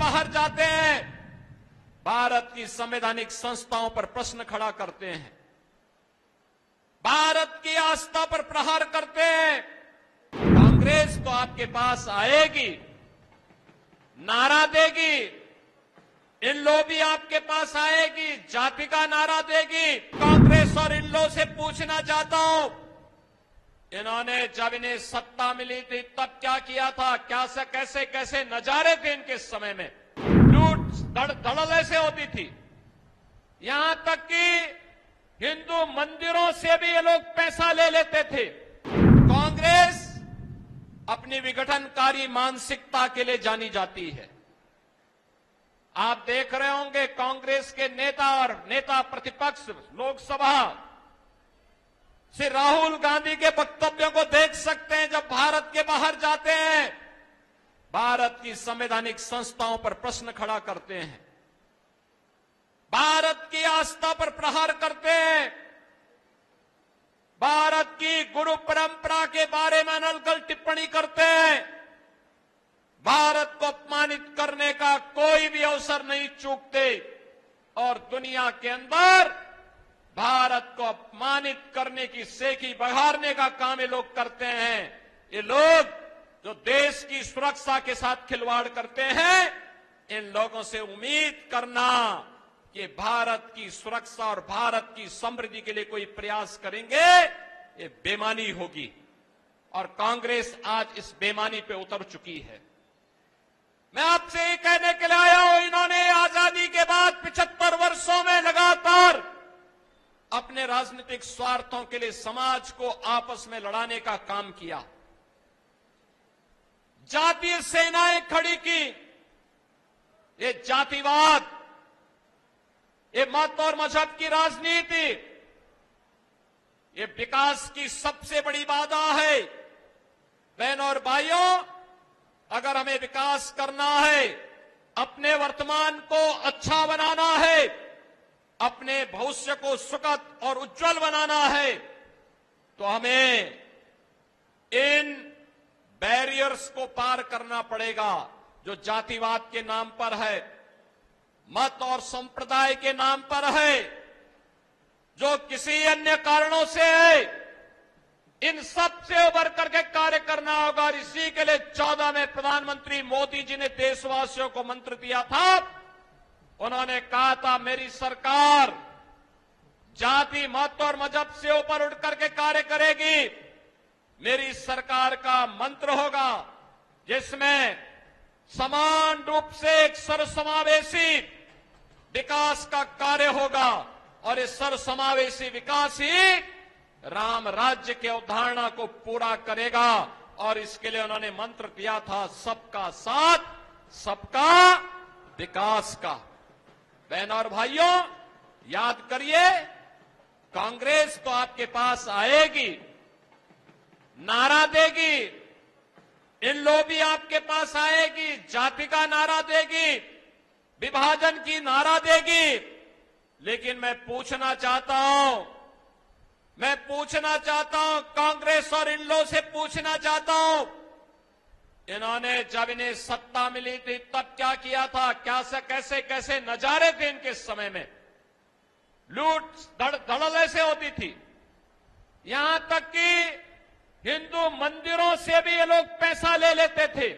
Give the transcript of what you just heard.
बाहर जाते हैं, भारत की संवैधानिक संस्थाओं पर प्रश्न खड़ा करते हैं, भारत की आस्था पर प्रहार करते हैं। कांग्रेस तो आपके पास आएगी, नारा देगी, इन लोग भी आपके पास आएगी, जाति का नारा देगी। कांग्रेस और इन लोग से पूछना चाहता हूं, इन्होंने जब इन्हें सत्ता मिली थी तब क्या किया था, क्या से कैसे कैसे नजारे थे इनके समय में, लूट धड़ल्ले ऐसे होती थी, यहां तक कि हिंदू मंदिरों से भी ये लोग पैसा ले लेते थे। कांग्रेस अपनी विघटनकारी मानसिकता के लिए जानी जाती है। आप देख रहे होंगे कांग्रेस के नेता और नेता प्रतिपक्ष लोकसभा से राहुल गांधी के वक्तव्यों को देख सकते हैं। जब भारत के बाहर जाते हैं, भारत की संवैधानिक संस्थाओं पर प्रश्न खड़ा करते हैं, भारत की आस्था पर प्रहार करते हैं, भारत की गुरु परंपरा के बारे में अनर्गल टिप्पणी करते हैं। भारत को अपमानित करने का कोई भी अवसर नहीं चूकते और दुनिया के अंदर भारत को अपमानित करने की सेखी बघारने का काम ये लोग करते हैं। ये लोग जो देश की सुरक्षा के साथ खिलवाड़ करते हैं, इन लोगों से उम्मीद करना कि भारत की सुरक्षा और भारत की समृद्धि के लिए कोई प्रयास करेंगे, ये बेईमानी होगी। और कांग्रेस आज इस बेईमानी पे उतर चुकी है। मैं आपसे ये कहने के लिए आया हूं, इन्होंने आजादी के बाद 75 वर्षों में लगातार अपने राजनीतिक स्वार्थों के लिए समाज को आपस में लड़ाने का काम किया, जातीय सेनाएं खड़ी की। ये जातिवाद, ये मत और मजहब की राजनीति, ये विकास की सबसे बड़ी बाधा है। बहनों और भाइयों, अगर हमें विकास करना है, अपने वर्तमान को अच्छा बनाना है, अपने भविष्य को सुखद और उज्जवल बनाना है, तो हमें इन बैरियर्स को पार करना पड़ेगा जो जातिवाद के नाम पर है, मत और संप्रदाय के नाम पर है, जो किसी अन्य कारणों से है। इन सब से उबर करके कार्य करना होगा। और इसी के लिए 14 में प्रधानमंत्री मोदी जी ने देशवासियों को मंत्र दिया था। उन्होंने कहा था, मेरी सरकार जाति, मत और मजहब से ऊपर उठ करके कार्य करेगी। मेरी सरकार का मंत्र होगा जिसमें समान रूप से एक सर्वसमावेशी विकास का कार्य होगा। और इस सर्वसमावेशी विकास ही राम राज्य के अवधारणा को पूरा करेगा। और इसके लिए उन्होंने मंत्र दिया था, सबका साथ, सबका विकास का। बहनों और भाइयों, याद करिए, कांग्रेस तो आपके पास आएगी, नारा देगी, इन लोग भी आपके पास आएगी, जाति का नारा देगी, विभाजन की नारा देगी। लेकिन मैं पूछना चाहता हूं, कांग्रेस और इन लोगों से पूछना चाहता हूं, इन्होंने जब इन्हें सत्ता मिली थी तब क्या किया था, क्या से कैसे कैसे नजारे थे इनके समय में, लूट धड़ल्ले ऐसे होती थी, यहां तक कि हिंदू मंदिरों से भी ये लोग पैसा ले लेते थे।